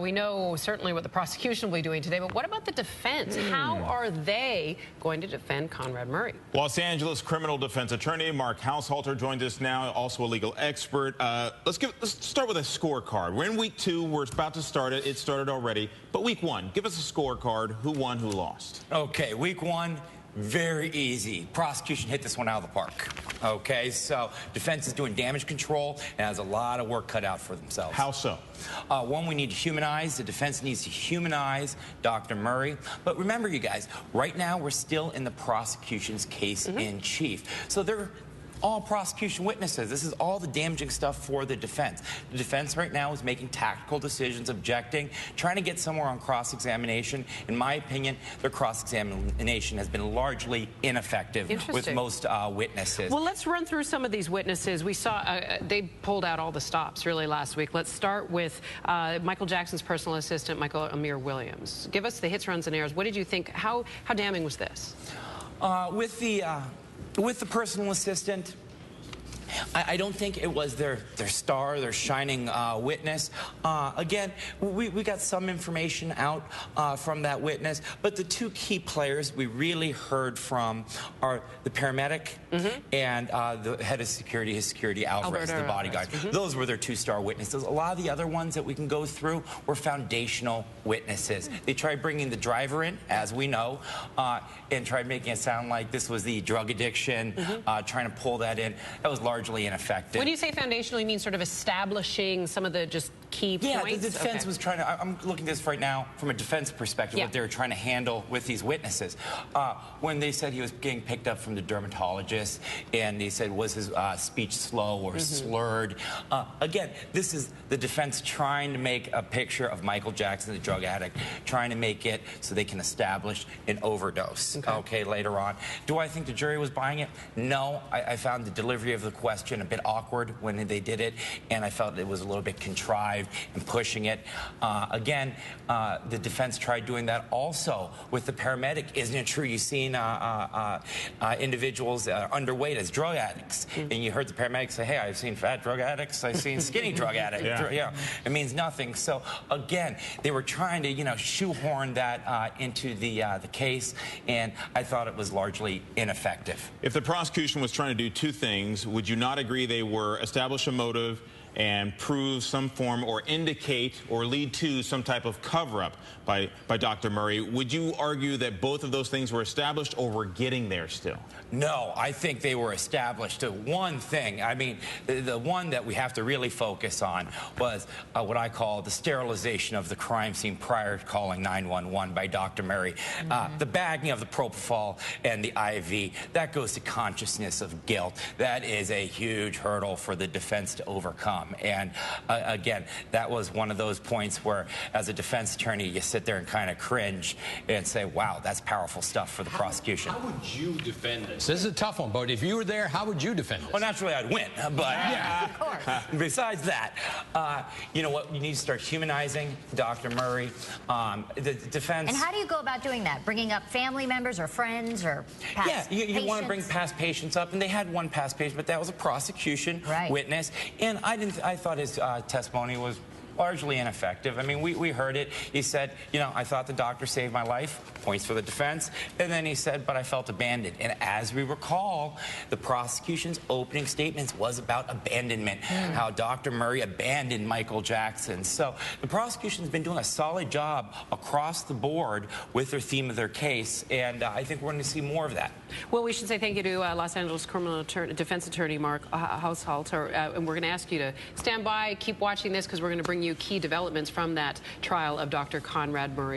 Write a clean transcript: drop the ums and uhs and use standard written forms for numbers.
We know certainly what the prosecution will be doing today, but what about the defense? How are they going to defend Conrad Murray? Los Angeles criminal defense attorney Mark Haushalter joins us now, also a legal expert. Let's start with a scorecard. We're in week 2. We're about to start it. It started already. But week 1, give us a scorecard. Who won, who lost? Okay, week 1. Very easy. Prosecution hit this one out of the park. Okay, so defense is doing damage control and has a lot of work cut out for themselves. How so? One, we need to humanize. The defense needs to humanize Dr. Murray. But remember, you guys, right now we're still in the prosecution's case in chief. So they're all prosecution witnesses. This is all the damaging stuff for the defense. The defense right now is making tactical decisions, objecting, trying to get somewhere on cross-examination. In my opinion, their cross-examination has been largely ineffective with most witnesses. Well, let's run through some of these witnesses. We saw they pulled out all the stops really last week. Let's start with Michael Jackson's personal assistant, Michael Amir Williams. Give us the hits, runs, and errors. What did you think? How damning was this? With the personal assistant, I don't think it was their star, their shining witness. Again, we got some information out from that witness, but the two key players we really heard from are the paramedic and the head of security, his security Alvarez, the bodyguard. Those were their two-star witnesses. A lot of the other ones that we can go through were foundational witnesses. They tried bringing the driver in, as we know, and tried making it sound like this was the drug addiction, trying to pull that in. That was largely ineffective. When you say foundational, you mean sort of establishing some of the just key points? Yeah, the defense was trying to, I'm looking at this right now from a defense perspective, what they were trying to handle with these witnesses. When they said he was getting picked up from the dermatologist, and they said, was his speech slow or slurred? Again, this is the defense trying to make a picture of Michael Jackson, the drug addict, trying to make it so they can establish an overdose, later on. Do I think the jury was buying it? No. I found the delivery of the question a bit awkward when they did it, and I felt it was a little bit contrived and pushing it. Again, the defense tried doing that also with the paramedic. Isn't it true you've seen individuals underweight as drug addicts, and you heard the paramedic say, hey, I've seen fat drug addicts, I've seen skinny drug addicts. It means nothing. So again, they were trying to shoehorn that into the case, and I thought it was largely ineffective. If the prosecution was trying to do two things, would you not agree they were establish a motive and prove some form or indicate or lead to some type of cover-up by Dr. Murray? Would you argue that both of those things were established, or we're getting there still? No, I think they were established. The one thing, I mean, the one that we have to really focus on was what I call the sterilization of the crime scene prior to calling 911 by Dr. Murray. The bagging of the propofol and the IV, that goes to consciousness of guilt. That is a huge hurdle for the defense to overcome. And again, that was one of those points where, as a defense attorney, you sit there and kind of cringe and say, wow, that's powerful stuff for the prosecution. How would you defend this? This is a tough one, but if you were there, how would you defend this? Well, naturally, I'd win, but of course. Besides that, you know what? You need to start humanizing Dr. Murray. The defense... And how do you go about doing that? Bringing up family members or friends or past patients? You want to bring past patients up, and they had one past patient, but that was a prosecution witness, and I thought his testimony was largely ineffective. I mean, we heard it. He said, I thought the doctor saved my life, points for the defense, and then he said, but I felt abandoned. And as we recall, the prosecution's opening statements was about abandonment, how Dr. Murray abandoned Michael Jackson. So the prosecution's been doing a solid job across the board with their theme of their case, and I think we're going to see more of that. Well, we should say thank you to Los Angeles criminal defense attorney Mark Haushalter, and we're going to ask you to stand by, keep watching this, because we're going to bring you key developments from that trial of Dr. Conrad Murray.